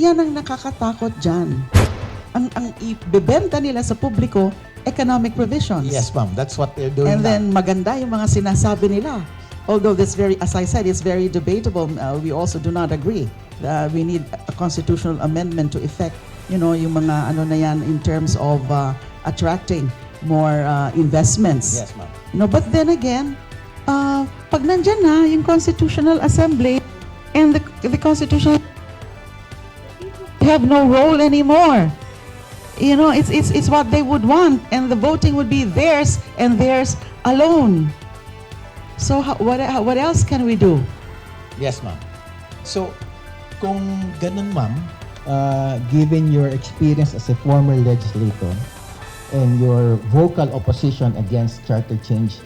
Yan ang nakakatakot dyan. Ang ibebenta nila sa publiko, economic provisions. Yes, ma'am. That's what they're doing And now. then maganda yung mga sinasabi nila. Although this very, as I said, it's very debatable. We also do not agree. We need a constitutional amendment to effect, yung mga ano na yan in terms of attracting more investments. Yes, ma'am. But then again, pag nandyan na yung Constitutional Assembly and the Constitutional have no role anymore. It's what they would want, and the voting would be theirs and theirs alone. So what else can we do? Yes, ma'am. So, kung ganun, ma'am, Given your experience as a former legislator and your vocal opposition against charter change,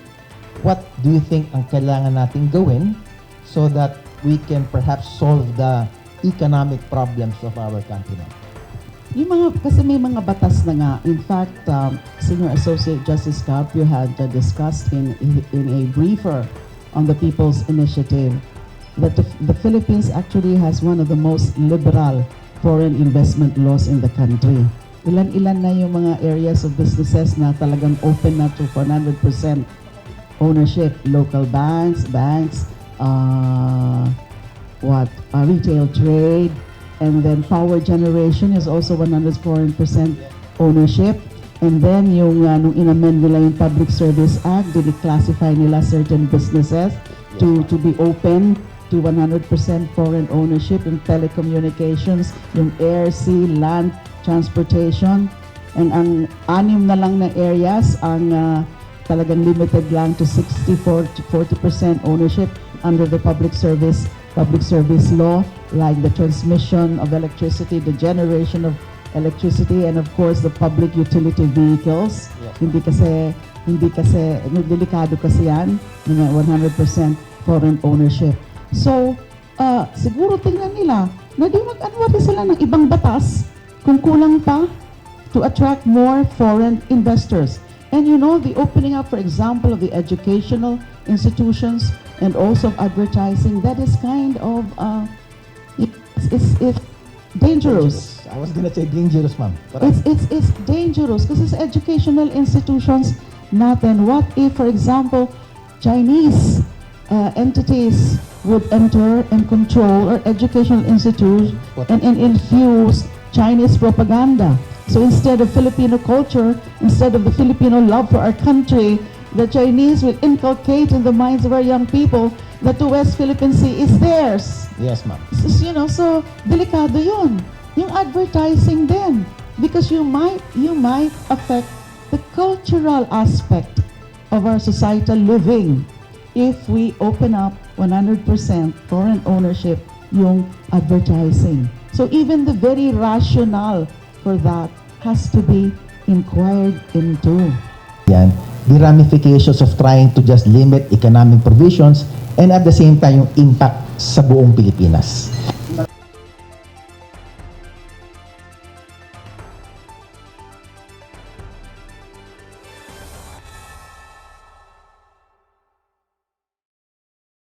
what do you think ang kailangan nating gawin so that we can perhaps solve the economic problems of our country now? Kasi may mga batas na nga. In fact, Senior Associate Justice Carpio had discussed in a briefer on the People's Initiative that the Philippines actually has one of the most liberal foreign investment laws in the country. Ilan-ilan na yung mga areas of businesses na talagang open na to 100% ownership. Local banks, retail trade, and then power generation is also 100% ownership. And then yung nung in-amend nila yung Public Service Act, declassify nila certain businesses to be open to 100% foreign ownership in telecommunications, yung air, sea, land, transportation. And ang 6 na lang na areas ang talagang limited lang to 60-40% ownership under the public service law, like the transmission of electricity, the generation of electricity, and of course the public utility vehicles. Yes. Hindi kasi delikado kasi yan, 100% foreign ownership. So, siguro tingnan nila na di mag-anwari sila ng ibang batas kung kulang pa to attract more foreign investors. And the opening up, for example, of the educational institutions and also of advertising, that is kind of, it's dangerous. I was gonna say dangerous, ma'am. It's dangerous kasi sa educational institutions natin, what if, for example, Chinese entities would enter and control our educational institutes and infuse Chinese propaganda. So instead of Filipino culture, instead of the Filipino love for our country, the Chinese will inculcate in the minds of our young people that the West Philippine Sea is theirs. Yes, ma'am. So delikado yun. Yung advertising din, because you might affect the cultural aspect of our societal living if we open up 100% foreign ownership yung advertising. So even the very rationale for that has to be inquired into. Yan, the ramifications of trying to just limit economic provisions and at the same time yung impact sa buong Pilipinas.